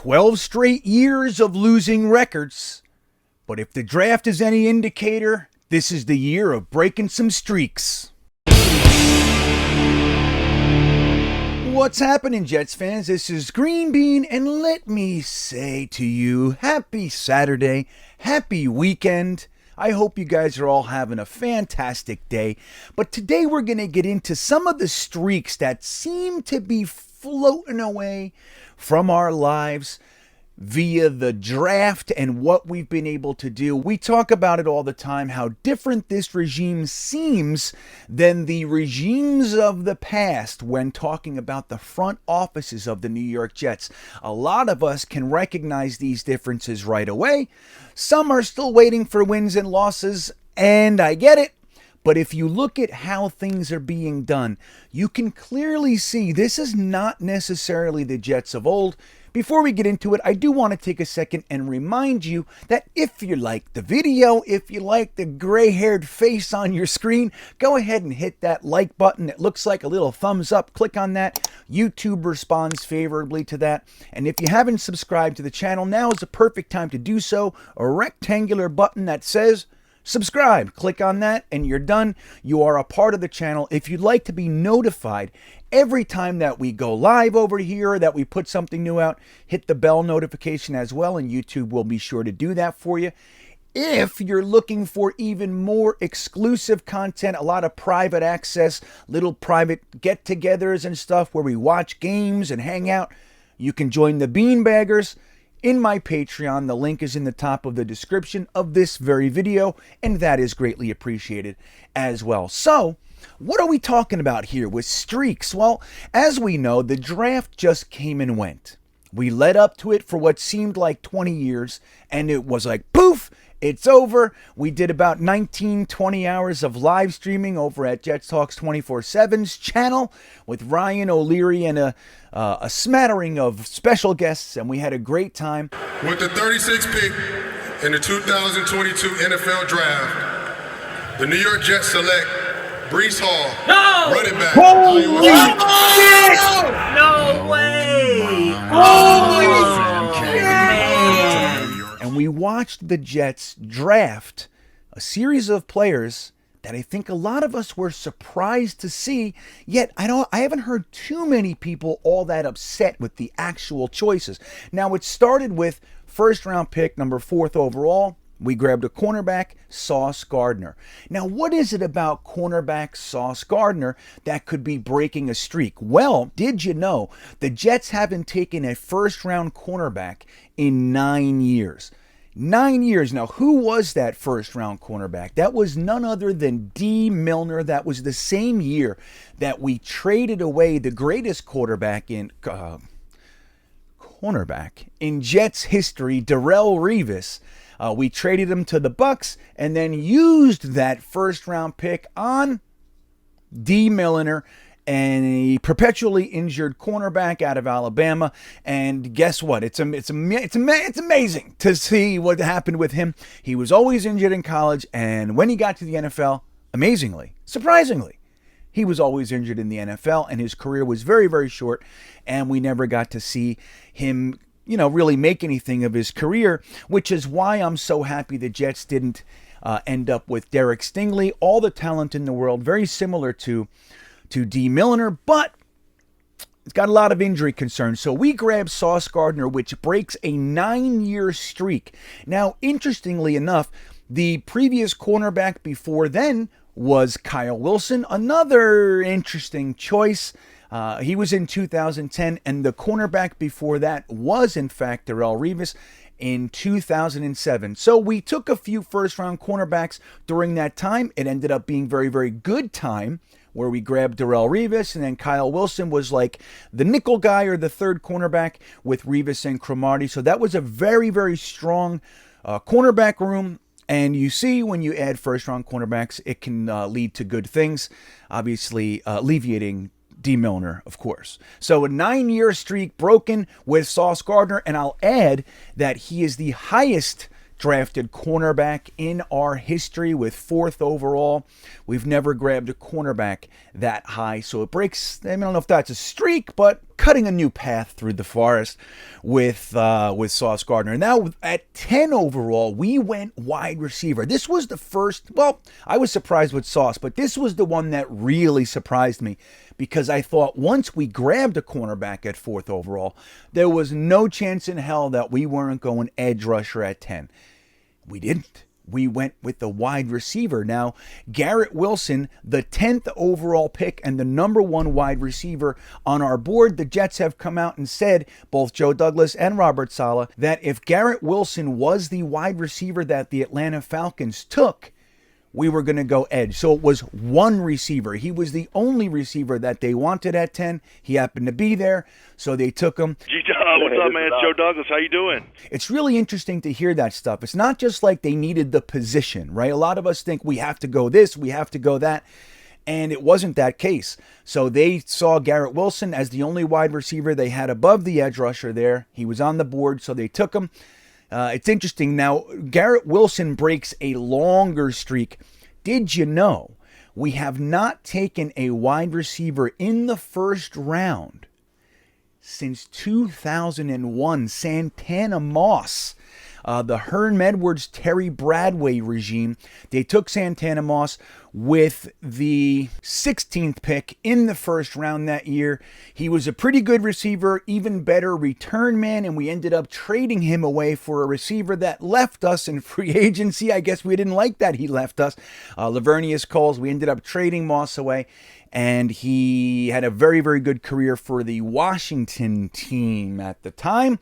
12 straight years of losing records. But if the draft is any indicator, this is the year of breaking some streaks. What's happening, Jets fans? This is GreenBean, and let me say to you, happy Saturday, happy weekend. I hope you guys are all having a fantastic day. But today we're going to get into some of the streaks that seem to be floating away from our lives via the draft and what we've been able to do. We talk about it all the time, how different this regime seems than the regimes of the past when talking about the front offices of the New York Jets. A lot of us can recognize these differences right away. Some are still waiting for wins and losses, and I get it. But if you look at how things are being done, you can clearly see this is not necessarily the Jets of old. Before we get into it, I do want to take a second and remind you that if you like the video, if you like the gray-haired face on your screen, go ahead and hit that like button. It looks like a little thumbs up. Click on that. YouTube responds favorably to that. And if you haven't subscribed to the channel, now is the perfect time to do so. A rectangular button that says subscribe. Click on that and you're done. You are a part of the channel. If you'd like to be notified every time that we go live over here, that we put something new out, hit the bell notification as well, and YouTube will be sure to do that for you. If you're looking for even more exclusive content, a lot of private access, little private get-togethers and stuff where we watch games and hang out, you can join the Beanbaggers in my Patreon. The link is in the top of the description of this very video, and that is greatly appreciated as well. So, what are we talking about here with streaks? Well, as we know, the draft just came and went. We led up to it for what seemed like 20 years, and it was like, poof, it's over. We did about 19, 20 hours of live streaming over at Jets Talks 24/7's channel with Ryan O'Leary and a smattering of special guests, and we had a great time. With the 36th pick in the 2022 NFL Draft, the New York Jets select Breece Hall, running back. Holy shit! No way! Man! And we watched the Jets draft a series of players that I think a lot of us were surprised to see, yet I haven't heard too many people all that upset with the actual choices. Now, it started with first round pick, number 4th overall. We grabbed a cornerback, Sauce Gardner. Now, what is it about cornerback Sauce Gardner that could be breaking a streak? Well, did you know the Jets haven't taken a first-round cornerback in 9 years? 9 years. Now, who was that first-round cornerback? That was none other than D. Milner. That was the same year that we traded away the greatest cornerback in Jets history, Darrelle Revis. We traded him to the Bucks and then used that first-round pick on D. Milner, and a perpetually injured cornerback out of Alabama. And guess what? It's amazing to see what happened with him. He was always injured in college, and when he got to the NFL, amazingly, surprisingly, he was always injured in the NFL, and his career was very, very short, and we never got to see him really make anything of his career, which is why I'm so happy the Jets didn't end up with Derek Stingley. All the talent in the world, very similar to D. Milner, but it's got a lot of injury concerns. So we grabbed Sauce Gardner, which breaks a 9-year streak. Now, interestingly enough, the previous cornerback before then was Kyle Wilson, another interesting choice. He was in 2010, and the cornerback before that was, in fact, Darrelle Revis in 2007. So we took a few first-round cornerbacks during that time. It ended up being very, very good time where we grabbed Darrelle Revis, and then Kyle Wilson was like the nickel guy or the third cornerback with Revis and Cromartie. So that was a very, very strong cornerback room. And you see, when you add first-round cornerbacks, it can lead to good things, obviously alleviating D. Milner, of course. So a 9-year streak broken with Sauce Gardner, and I'll add that he is the highest drafted cornerback in our history with 4th overall. We've never grabbed a cornerback that high, so it breaks, I don't know if that's a streak, but cutting a new path through the forest with Sauce Gardner. Now at 10 overall, we went wide receiver. This was the first, well, I was surprised with Sauce, but this was the one that really surprised me because I thought once we grabbed a cornerback at 4th overall, there was no chance in hell that we weren't going edge rusher at 10. We didn't. We went with the wide receiver. Now, Garrett Wilson, the 10th overall pick and the number 1 wide receiver on our board, the Jets have come out and said, both Joe Douglas and Robert Saleh, that if Garrett Wilson was the wide receiver that the Atlanta Falcons took, we were going to go edge. So it was one receiver. He was the only receiver that they wanted at 10. He happened to be there, so they took him. What's up, man? It's Joe Douglas. How you doing? It's really interesting to hear that stuff. It's not just like they needed the position, right? A lot of us think we have to go this, we have to go that, and it wasn't that case. So they saw Garrett Wilson as the only wide receiver they had above the edge rusher there. He was on the board, so they took him. It's interesting. Now, Garrett Wilson breaks a longer streak. Did you know we have not taken a wide receiver in the first round since 2001? Santana Moss, the Herm Edwards, Terry Bradway regime. They took Santana Moss with the 16th pick in the first round that year. He was a pretty good receiver, even better return man, and we ended up trading him away for a receiver that left us in free agency. I guess we didn't like that he left us. Lavernius Coles, we ended up trading Moss away, and he had a very, very good career for the Washington team at the time.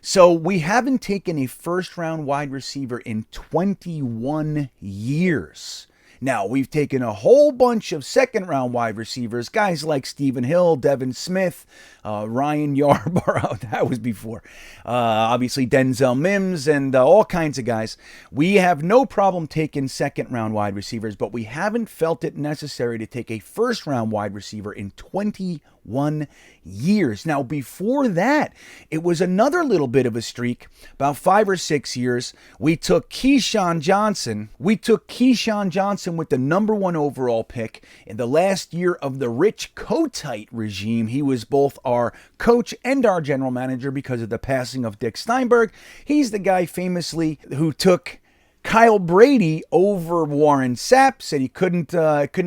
So we haven't taken a first-round wide receiver in 21 years. Now, we've taken a whole bunch of second-round wide receivers, guys like Stephen Hill, Devin Smith, Ryan Yarborough, that was before, obviously Denzel Mims, and all kinds of guys. We have no problem taking second-round wide receivers, but we haven't felt it necessary to take a first-round wide receiver in 21 years. Now, before that, it was another little bit of a streak. About 5 or 6 years, we took Keyshawn Johnson. With the number 1 overall pick in the last year of the Rich Kotite regime. He was both our coach and our general manager because of the passing of Dick Steinberg. He's the guy famously who took Kyle Brady over Warren Sapp, said he couldn't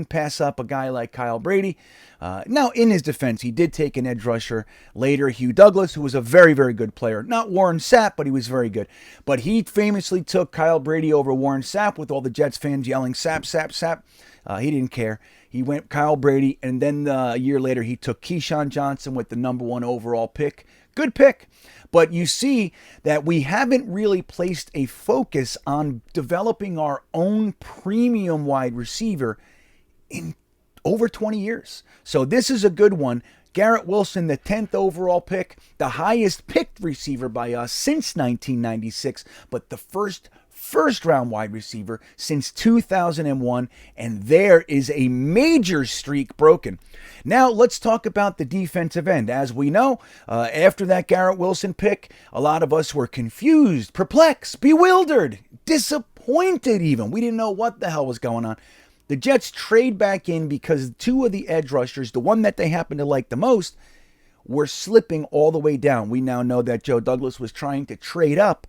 pass up a guy like Kyle Brady. Now, in his defense, he did take an edge rusher later, Hugh Douglas, who was a very, very good player. Not Warren Sapp, but he was very good. But he famously took Kyle Brady over Warren Sapp with all the Jets fans yelling, Sapp, Sapp, Sapp. He didn't care. He went Kyle Brady, and then a year later, he took Keyshawn Johnson with the number 1 overall pick. Good pick. But you see that we haven't really placed a focus on developing our own premium wide receiver in over 20 years. So this is a good one. Garrett Wilson, the 10th overall pick, the highest picked receiver by us since 1996, but the first round wide receiver since 2001, and there is a major streak broken. Now let's talk about the defensive end. As we know, after that Garrett Wilson pick, a lot of us were confused, perplexed, bewildered, disappointed even. We didn't know what the hell was going on. The Jets trade back in because 2 of the edge rushers, the one that they happen to like the most, were slipping all the way down. We now know that Joe Douglas was trying to trade up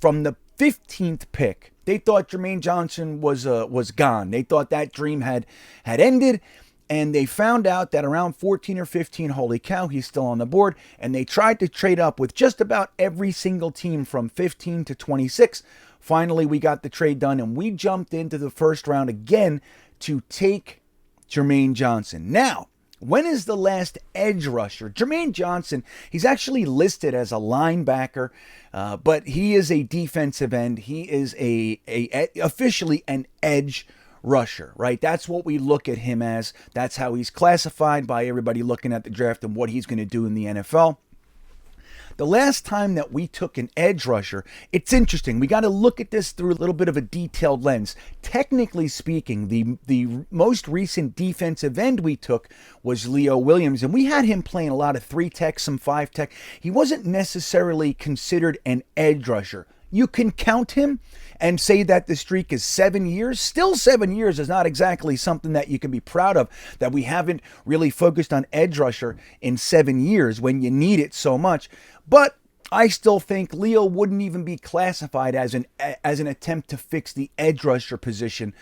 from the 15th pick. They thought Jermaine Johnson was gone. They thought that dream had ended, and they found out that around 14 or 15, holy cow, he's still on the board, and they tried to trade up with just about every single team from 15 to 26. Finally, we got the trade done, and we jumped into the first round again to take Jermaine Johnson. Now, when is the last edge rusher? Jermaine Johnson, he's actually listed as a linebacker, but he is a defensive end. He is officially an edge rusher, right? That's what we look at him as. That's how he's classified by everybody looking at the draft and what he's going to do in the NFL. The last time that we took an edge rusher, it's interesting. We got to look at this through a little bit of a detailed lens. Technically speaking, the most recent defensive end we took was Leo Williams, and we had him playing a lot of 3-tech, some 5-tech. He wasn't necessarily considered an edge rusher. you can count him and say that the streak is 7 years. Still 7 years is not exactly something that you can be proud of, that we haven't really focused on edge rusher in 7 years when you need it so much. But I still think Leo wouldn't even be classified as an attempt to fix the edge rusher position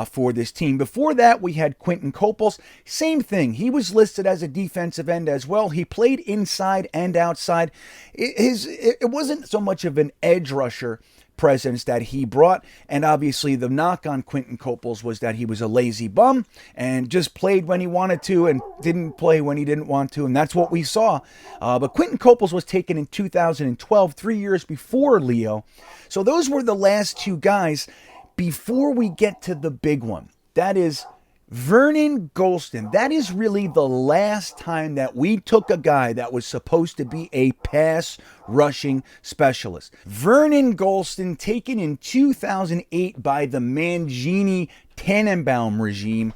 for this team. Before that, we had Quentin Coples. Same thing. He was listed as a defensive end as well. He played inside and outside. It wasn't so much of an edge rusher presence that he brought, and obviously the knock on Quentin Coples was that he was a lazy bum and just played when he wanted to and didn't play when he didn't want to, and that's what we saw. But Quentin Coples was taken in 2012, 3 years before Leo. So those were the last two guys before we get to the big one. That is Vernon Gholston. That is really the last time that we took a guy that was supposed to be a pass rushing specialist. Vernon Gholston, taken in 2008 by the Mangini Tannenbaum regime.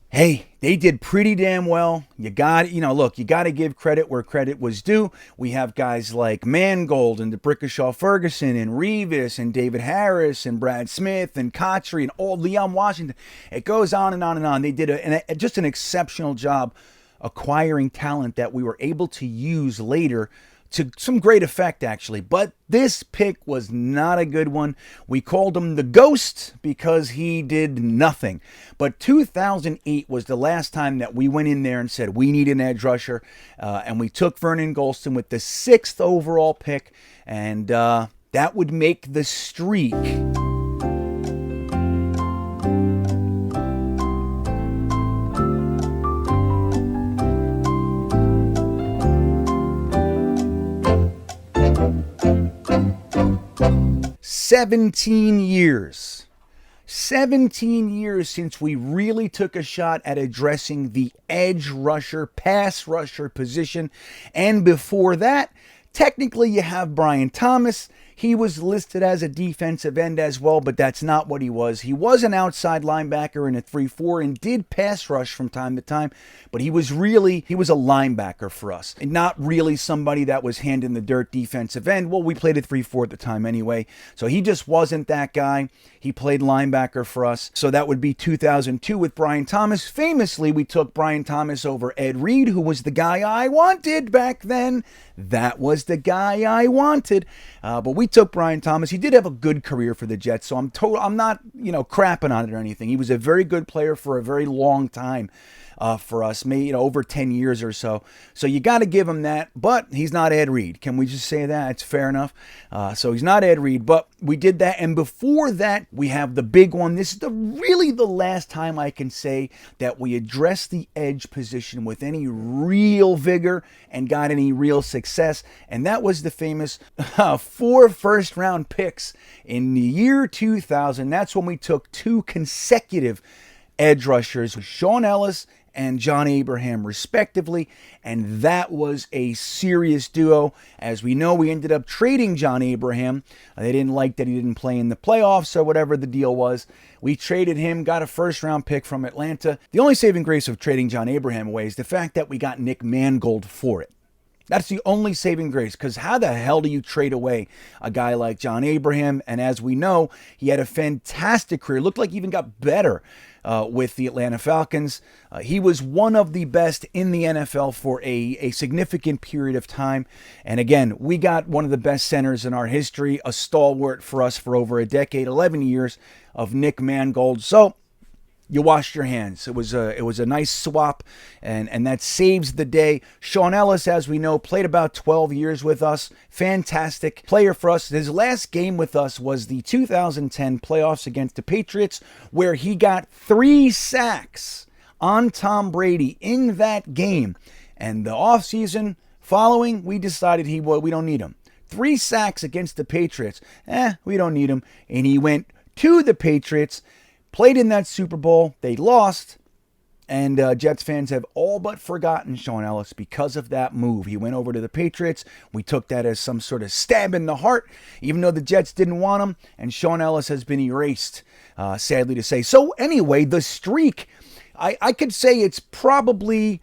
Hey, they did pretty damn well. You got to give credit where credit was due. We have guys like Mangold and DeBrickashaw Ferguson and Revis and David Harris and Brad Smith and Kotry and all Leon Washington. It goes on and on and on. They did just an exceptional job acquiring talent that we were able to use later to some great effect, actually. But this pick was not a good one. We called him the Ghost because he did nothing. But 2008 was the last time that we went in there and said we need an edge rusher. And we took Vernon Gholston with the 6th overall pick. And that would make the streak 17 years. 17 years since we really took a shot at addressing the edge rusher, pass rusher position. And before that, technically you have Brian Thomas. He was listed as a defensive end as well, but that's not what he was. He was an outside linebacker in a 3-4 and did pass rush from time to time, but he was a linebacker for us, and not really somebody that was hand in the dirt defensive end. Well, we played a 3-4 at the time anyway, so he just wasn't that guy. He played linebacker for us, so that would be 2002 with Brian Thomas. Famously, we took Brian Thomas over Ed Reed, who was the guy I wanted back then. That was the guy I wanted, but we took Brian Thomas. He did have a good career for the Jets, so I'm not crapping on it or anything. He was a very good player for a very long time for us, maybe over 10 years or so. So you got to give him that, but he's not Ed Reed. Can we just say that? It's fair enough. So he's not Ed Reed, but we did that. And before that, we have the big one. This is really the last time I can say that we addressed the edge position with any real vigor and got any real success. And that was the famous 4 first-round picks in the year 2000. That's when we took 2 consecutive edge rushers, Sean Ellis and John Abraham, respectively, and that was a serious duo. As we know, we ended up trading John Abraham. They didn't like that he didn't play in the playoffs or whatever the deal was. We traded him, got a first-round pick from Atlanta. The only saving grace of trading John Abraham away is the fact that we got Nick Mangold for it. That's the only saving grace, because how the hell do you trade away a guy like John Abraham? And as we know, he had a fantastic career. Looked like he even got better with the Atlanta Falcons. He was one of the best in the NFL for a significant period of time. And again, we got one of the best centers in our history, a stalwart for us for over a decade, 11 years of Nick Mangold. So you washed your hands. It was a nice swap, and that saves the day. Sean Ellis, as we know, played about 12 years with us. Fantastic player for us. His last game with us was the 2010 playoffs against the Patriots, where he got 3 sacks on Tom Brady in that game. And the offseason following, we decided we don't need him. 3 sacks against the Patriots. We don't need him. And he went to the Patriots, played in that Super Bowl. They lost, and Jets fans have all but forgotten Sean Ellis because of that move. He went over to the Patriots. We took that as some sort of stab in the heart, even though the Jets didn't want him, and Sean Ellis has been erased, sadly to say. So anyway, the streak, I could say it's probably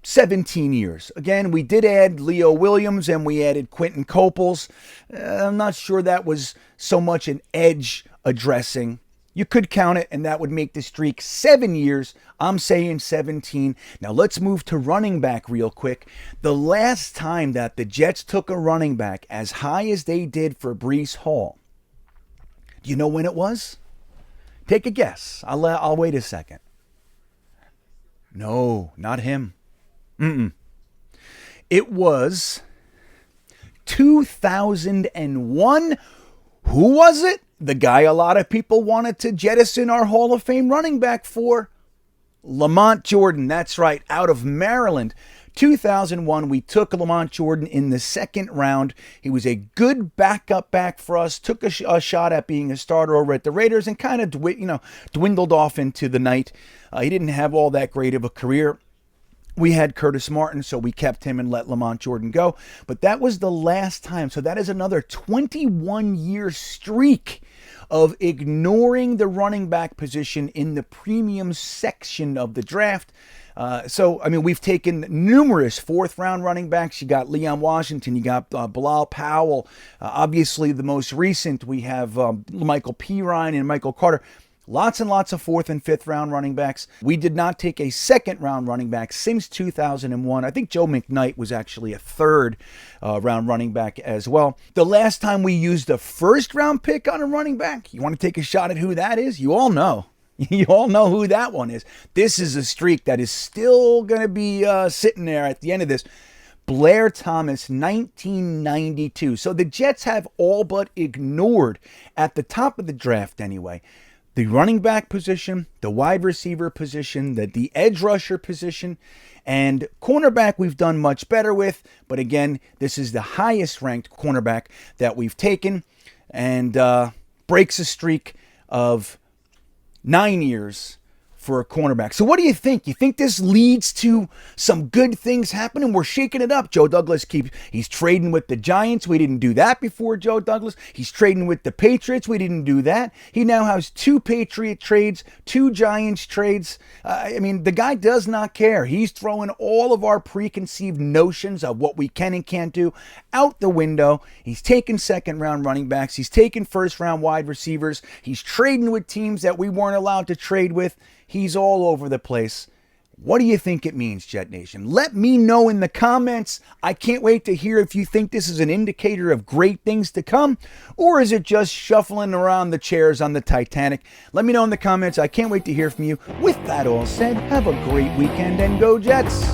17 years. Again, we did add Leo Williams and we added Quentin Copels. I'm not sure that was so much an edge addressing. You could count it, and that would make the streak 7 years. I'm saying 17. Now let's move to running back real quick. The last time that the Jets took a running back as high as they did for Breece Hall, do you know when it was? Take a guess. I'll wait a second. No, not him. It was 2001. Who was it? The guy a lot of people wanted to jettison our Hall of Fame running back for. Lamont Jordan. That's right, out of Maryland. 2001, we took Lamont Jordan in the second round. He was a good backup back for us. Took a shot at being a starter over at the Raiders and kind of dwindled off into the night. He didn't have all that great of a career. We had Curtis Martin, so we kept him and let Lamont Jordan go. But that was the last time. So that is another 21-year streak of ignoring the running back position in the premium section of the draft. We've taken numerous fourth-round running backs. You got Leon Washington. You got Bilal Powell. Obviously, the most recent, we have Michael Pirine and Michael Carter. Lots and lots of fourth and fifth round running backs. We did not take a second round running back since 2001. I think Joe McKnight was actually a third round running back as well. The last time we used a first round pick on a running back, you want to take a shot at who that is? You all know. You all know who that one is. This is a streak that is still going to be sitting there at the end of this. Blair Thomas, 1992. So the Jets have all but ignored, at the top of the draft anyway, the running back position, the wide receiver position, the edge rusher position, and cornerback we've done much better with. But again, this is the highest ranked cornerback that we've taken, and breaks a streak of 9 years for a cornerback. So what do you think? You think this leads to some good things happening? We're shaking it up. Joe Douglas he's trading with the Giants. We didn't do that before Joe Douglas. He's trading with the Patriots. We didn't do that. He now has 2 Patriot trades, 2 Giants trades. The guy does not care. He's throwing all of our preconceived notions of what we can and can't do out the window. He's taking second round running backs. He's taking first round wide receivers. He's trading with teams that we weren't allowed to trade with. He's all over the place. What do you think it means, Jet Nation? Let me know in the comments. I can't wait to hear if you think this is an indicator of great things to come, or is it just shuffling around the chairs on the Titanic? Let me know in the comments. I can't wait to hear from you. With that all said, have a great weekend and go Jets!